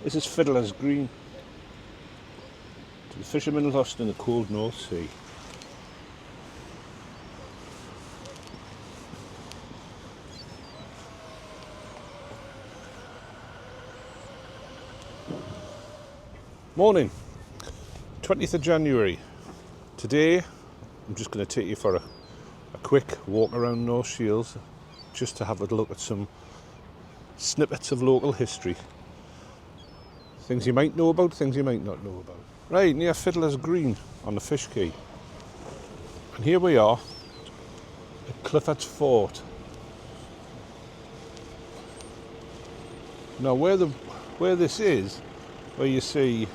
This is Fiddler's Green, to the fishermen lost in the cold North Sea. Morning, 20th of January. Today I'm just going to take you for a quick walk around North Shields, just to have a look at some snippets of local history. Things you might know about, things you might not know about. Right, near Fiddler's Green on the Fish Quay. And here we are at Clifford's Fort. Now where this is, where you see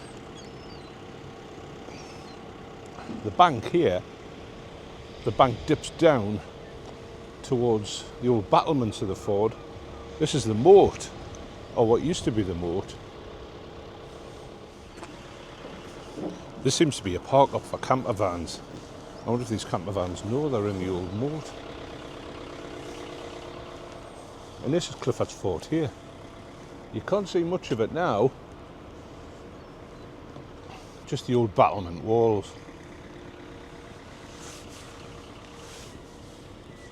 the bank here, the bank dips down towards the old battlements of the fort. This is the moat, or what used to be the moat. This seems to be a park up for camper vans. I wonder if these camper vans know they're in the old moat. And this is Clifford's Fort here. You can't see much of it now, just the old battlement walls.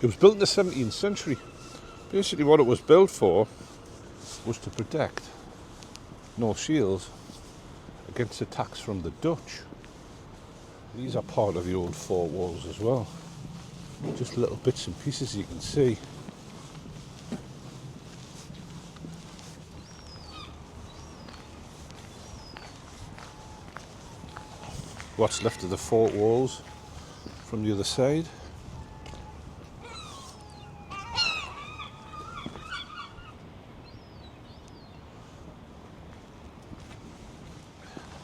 It was built in the 17th century. Basically what it was built for was to protect North Shields against attacks from the Dutch. These are part of the old fort walls as well. Just little bits and pieces you can see. What's left of the fort walls from the other side.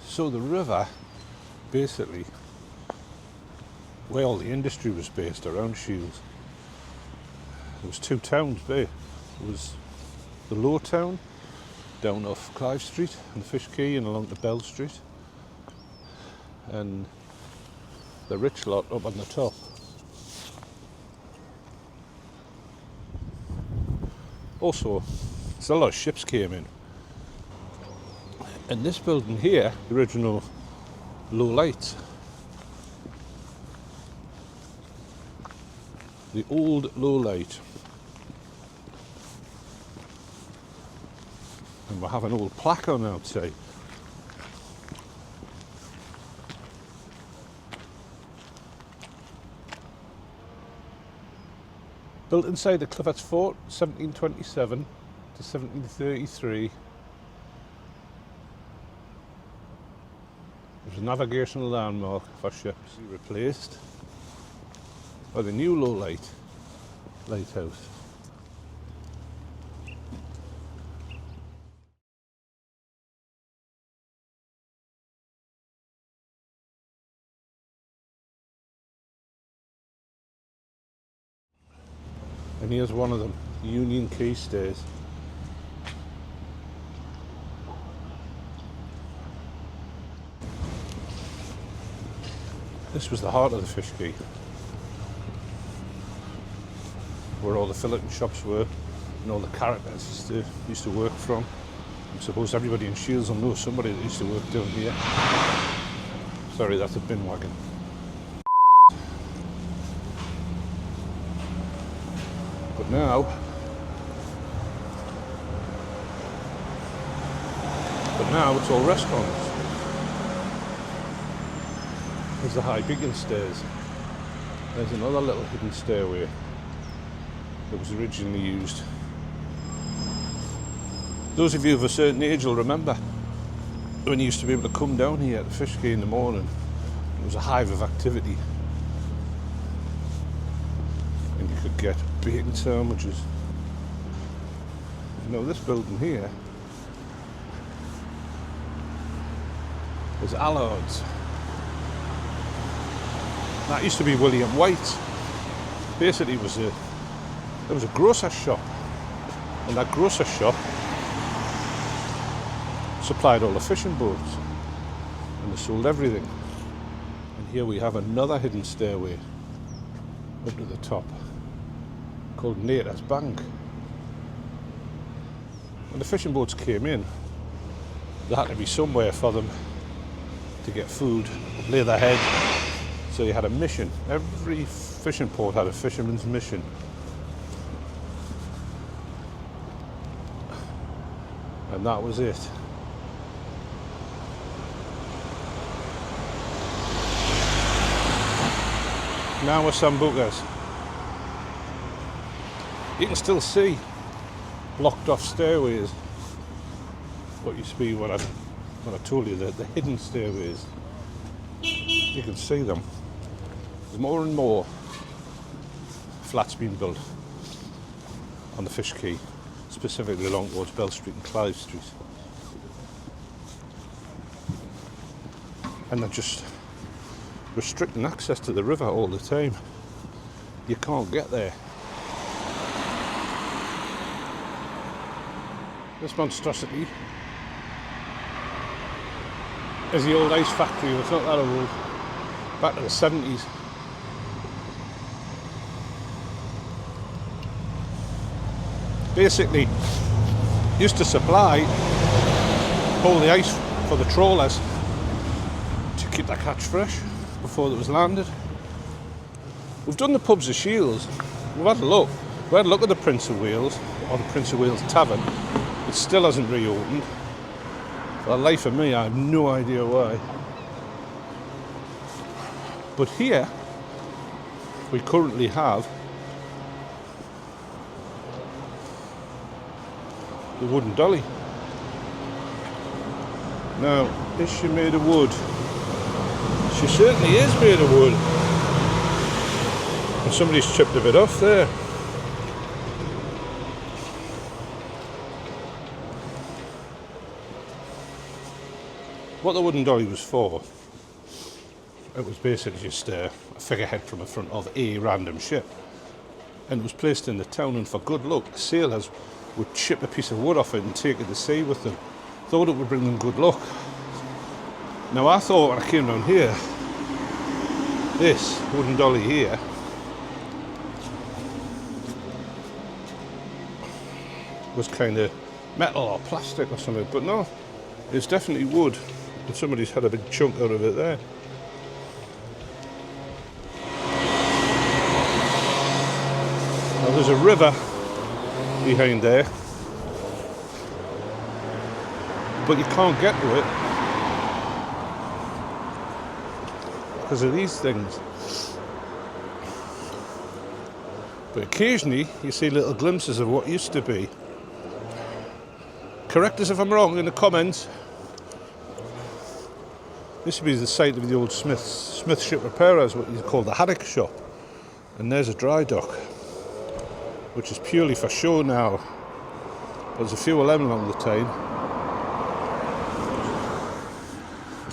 So the river, basically, where all the industry was based around Shields, there was two towns there. There was the low town down off Clive Street and the Fish Quay and along to Bell Street, and the rich lot up on the top. Also, there's a lot of ships came in. And this building here, the original low light, the old low light, and we have an old plaque on outside. Built inside the Clifford's Fort, 1727 to 1733. It was a navigational landmark for ships. Replaced by the new low light lighthouse. And here's one of them, Union Quay stairs. This was the heart of the Fish Quay, where all the filleting shops were and all the characters used to work from. I suppose everybody in Shields will know somebody that used to work down here. Sorry, that's a bin wagon. But now it's all restaurants. There's the high beacon stairs. There's another little hidden stairway that was originally used. Those of you of a certain age will remember when you used to be able to come down here at the Fish Quay in the morning. It was a hive of activity. And you could get bacon sandwiches. Now this building here is Allard's. That used to be William White. Basically, there was a grocer shop, and that grocer shop supplied all the fishing boats, and they sold everything. And here we have another hidden stairway up to the top, called Nater's Bank. When the fishing boats came in, there had to be somewhere for them to get food, lay their head. So you had a mission. Every fishing port had a fisherman's mission. And that was it. Now we're Sambucas. You can still see blocked off stairways. What used to be when I told you that the hidden stairways. You can see them. There's more and more flats being built on the Fish Quay, specifically along towards Bell Street and Clive Street. And they're just restricting access to the river all the time. You can't get there. This monstrosity is the old ice factory. It's not that old. Back to the 70s. Basically, used to supply all the ice for the trawlers to keep the catch fresh before it was landed. We've done the pubs of Shields. We've had a look. We had a look at the Prince of Wales, or the Prince of Wales Tavern. It still hasn't reopened. For the life of me, I have no idea why. But here, we currently have the wooden dolly. Now, is she made of wood? She certainly is made of wood. And somebody's chipped a bit off there. What the wooden dolly was for, it was basically just a figurehead from the front of a random ship. And it was placed in the town, and for good luck, sailors would chip a piece of wood off it and take it to sea with them. Thought it would bring them good luck. Now I thought when I came down here, this wooden dolly here was kind of metal or plastic or something, but no, it's definitely wood, and somebody's had a big chunk out of it there. Now there's a river behind there, but you can't get to it because of these things. But occasionally you see little glimpses of what used to be. Correct us if I'm wrong in the comments. This would be the site of the old Smith Ship Repairers, what you call the haddock shop. And there's a dry dock, which is purely for show now. There's a few of them along the Tyne.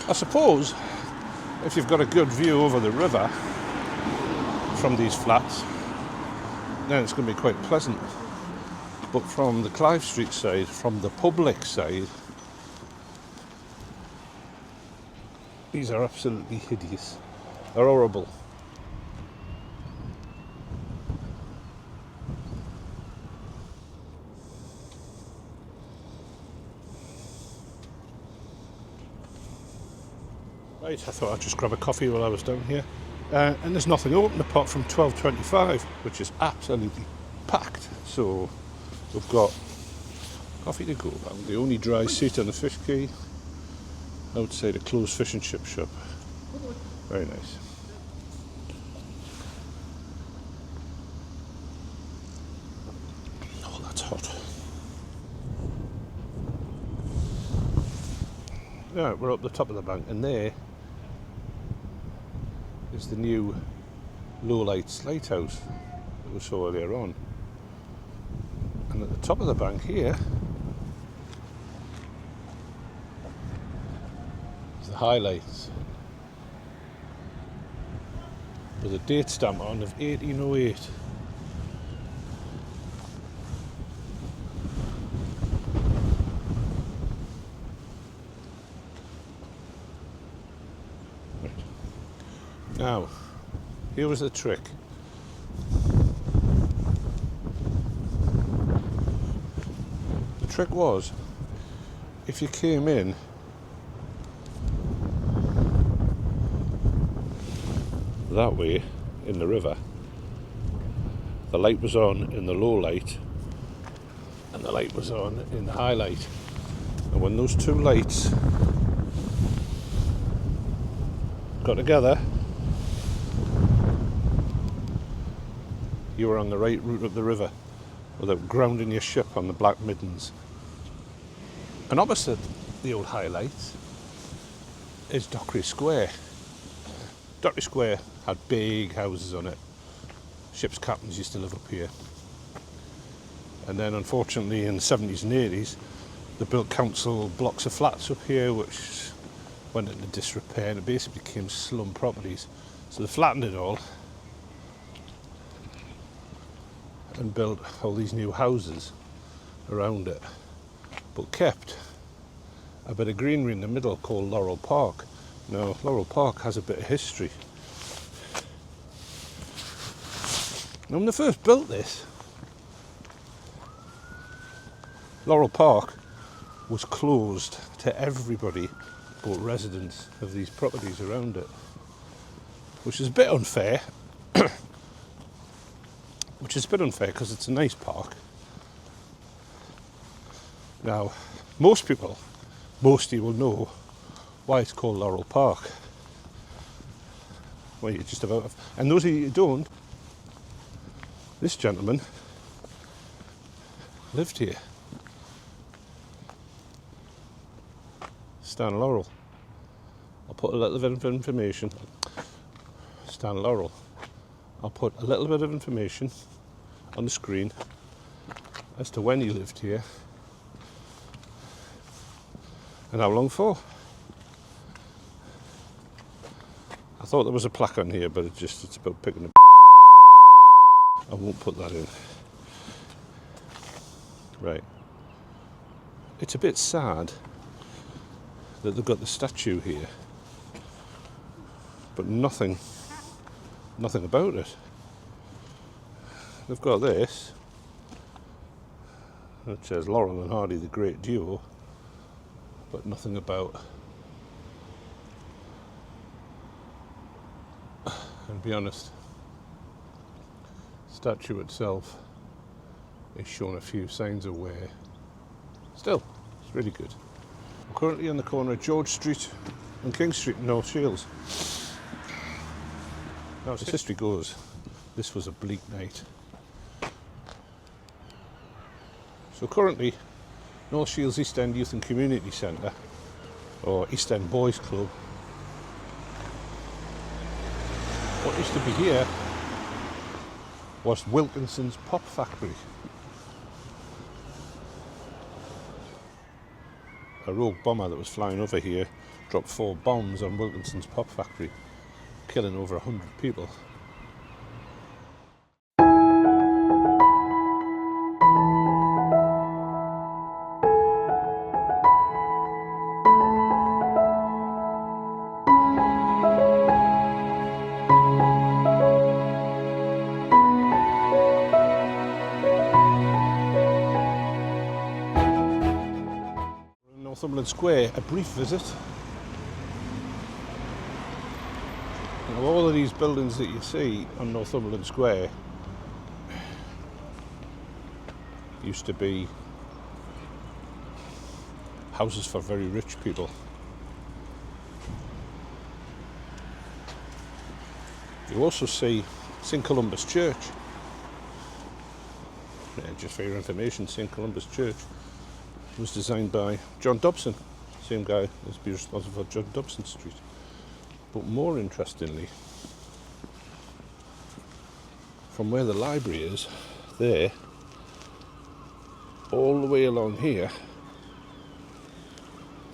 I suppose if you've got a good view over the river from these flats, then it's going to be quite pleasant. But from the Clive Street side, from the public side, these are absolutely hideous. They're horrible. Right, I thought I'd just grab a coffee while I was down here. And there's nothing open apart from 12:25, which is absolutely packed. So we've got coffee to go around. The only dry seat on the Fish Quay outside a closed fish and chip shop. Very nice. Oh, that's hot. Yeah, we're up the top of the bank, and there is the new low-lights lighthouse that we saw earlier on. And at the top of the bank here is the highlights with a date stamp on of 1808. Now, here was the trick. The trick was, if you came in that way in the river, the light was on in the low light and the light was on in the high light, and when those two lights got together, you were on the right route of the river without grounding your ship on the Black Middens. And opposite the old highlights is Dockery Square. Dockery Square had big houses on it. Ship's captains used to live up here. And then unfortunately in the 70s and 80s they built council blocks of flats up here which went into disrepair and it basically became slum properties. So they flattened it all and built all these new houses around it, but kept a bit of greenery in the middle called Laurel Park. Now, Laurel Park has a bit of history. Now, when they first built this, Laurel Park was closed to everybody but residents of these properties around it, which is a bit unfair. Which is a bit unfair because it's a nice park. Now, most of you will know why it's called Laurel Park. Well, you just about have. And those of you who don't, this gentleman lived here. Stan Laurel. I'll put a little bit of information. Stan Laurel. I'll put a little bit of information on the screen as to when he lived here and how long for. I thought there was a plaque on here, but it's about picking up. I won't put that in. Right. It's a bit sad that they've got the statue here, but nothing about it. They've got this, which says Laurel and Hardy, the great duo, but nothing about. And to be honest, the statue itself is showing a few signs of wear. Still, it's really good. I'm currently on the corner of George Street and King Street in North Shields. Now, as history goes, this was a bleak night. So currently, North Shields East End Youth and Community Centre, or East End Boys Club. What used to be here was Wilkinson's Pop Factory. A rogue bomber that was flying over here dropped 4 bombs on Wilkinson's Pop Factory, killing over 100 people. Northland Square, a brief visit. Now, all of these buildings that you see on Northumberland Square used to be houses for very rich people. You also see St Columba's Church. Yeah, just for your information, St Columba's Church was designed by John Dobson, same guy who's be responsible for John Dobson Street. But more interestingly, from where the library is, there, all the way along here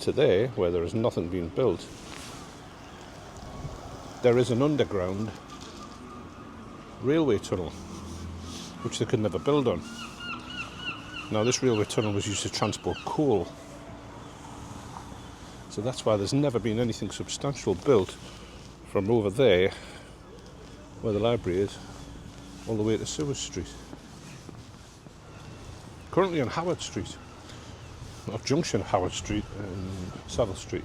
to there, where there is nothing being built, there is an underground railway tunnel, which they could never build on. Now, this railway tunnel was used to transport coal, so that's why there's never been anything substantial built from over there, where the library is, all the way to Seward Street. Currently on Howard Street. or junction Howard Street and Savile Street.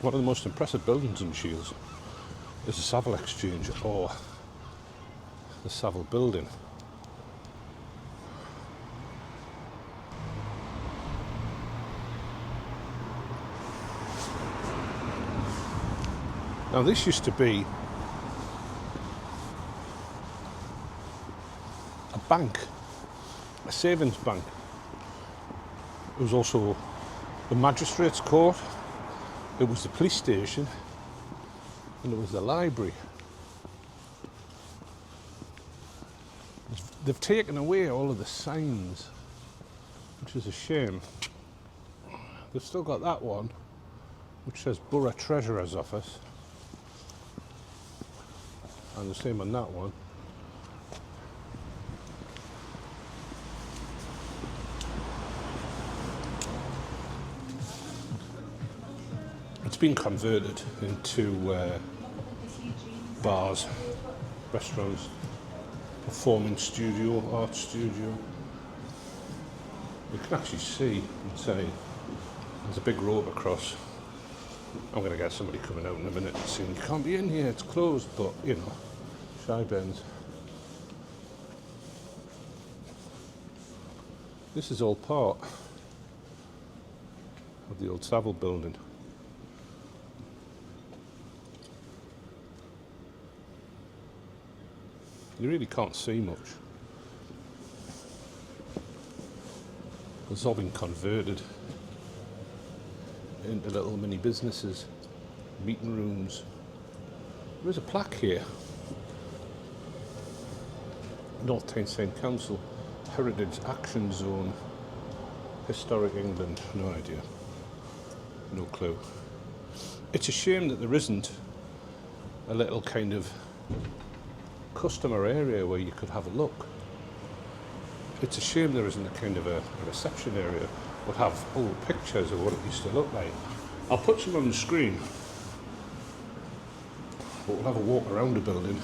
One of the most impressive buildings in Shields is the Savile Exchange, or the Savile building. Now this used to be a bank, a savings bank. It was also the magistrates' court, it was the police station, and it was the library. They've taken away all of the signs, which is a shame. They've still got that one, which says Borough Treasurer's Office. And the same on that one. It's been converted into bars, restaurants, performing studio, art studio. You can actually see inside. There's a big rope across. I'm going to get somebody coming out in a minute and saying, you can't be in here, it's closed, but you know, shy bends. This is all part of the old Savile building. You really can't see much. It's all been converted into little mini businesses, meeting rooms. There is a plaque here. Northland Square Council, Heritage Action Zone, Historic England. No idea. No clue. It's a shame that there isn't a little kind of customer area where you could have a look. It's a shame there isn't a kind of a reception area. Would have old pictures of what it used to look like. I'll put some on the screen, but we'll have a walk around the building.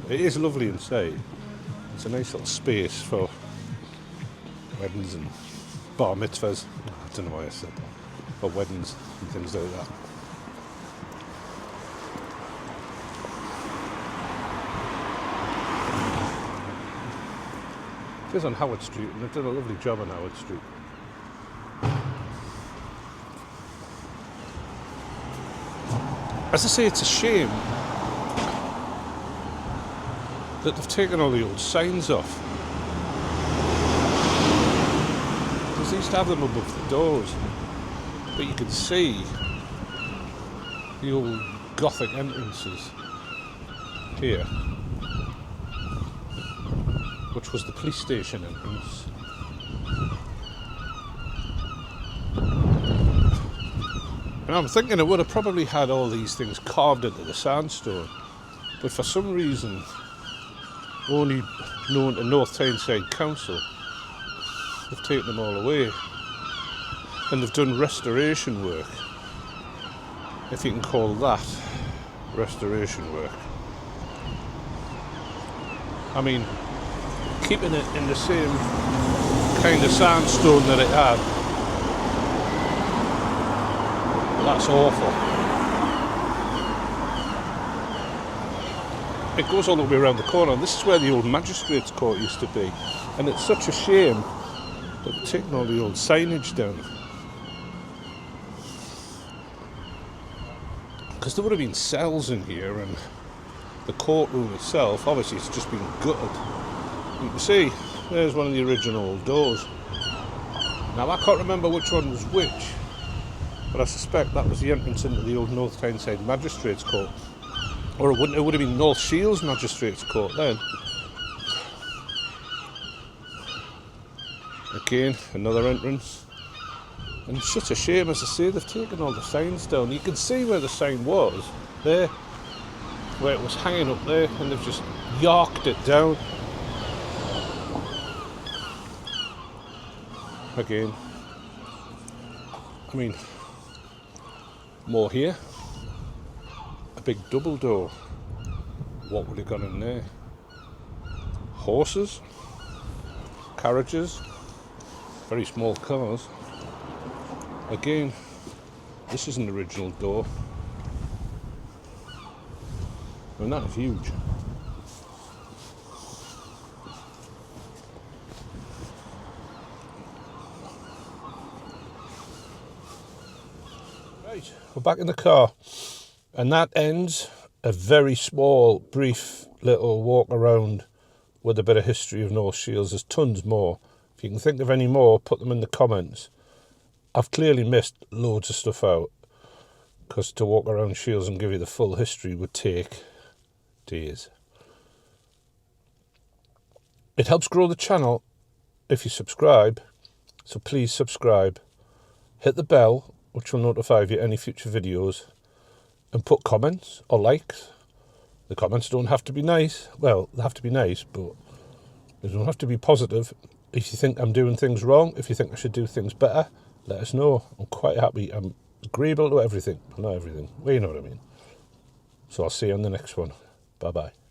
It is lovely inside. It's a nice little space for weddings and bar mitzvahs. I don't know why I said that. For weddings and things like that. It is on Howard Street, and they've done a lovely job on Howard Street. As I say, it's a shame that they've taken all the old signs off. Because they used to have them above the doors, but you can see the old Gothic entrances here, which was the police station entrance. And I'm thinking it would have probably had all these things carved into the sandstone, but for some reason, only known to North Tyneside Council, they've taken them all away, and they've done restoration work, if you can call that restoration work. I mean, keeping it in the same kind of sandstone that it had, that's awful. It goes all the way around the corner, and this is where the old magistrates' court used to be, and it's such a shame that they've taken all the old signage down, because there would have been cells in here, and the courtroom itself, obviously it's just been gutted. You can see, there's one of the original doors. Now I can't remember which one was which, but I suspect that was the entrance into the old North Tyneside Magistrates Court. Or it would have been North Shields Magistrates Court then. Again, another entrance. And it's such a shame, as I say, they've taken all the signs down. You can see where the sign was, there, where it was hanging up there, and they've just yarked it down. Again, I mean, more here. A big double door. What would have gone in there? Horses? carriages, very small cars. Again, this is an original door. And that is huge. Right, we're back in the car, and that ends a very small, brief little walk around with a bit of history of North Shields. There's tons more. If you can think of any more, put them in the comments. I've clearly missed loads of stuff out, because to walk around Shields and give you the full history would take days. It helps grow the channel if you subscribe, so please subscribe. Hit the bell, which will notify you any future videos, and put comments or likes. The comments don't have to be nice. Well, they have to be nice, but they don't have to be positive. If you think I'm doing things wrong, if you think I should do things better, let us know. I'm quite happy. I'm agreeable to everything. Not everything. Well, you know what I mean. So I'll see you on the next one. Bye-bye.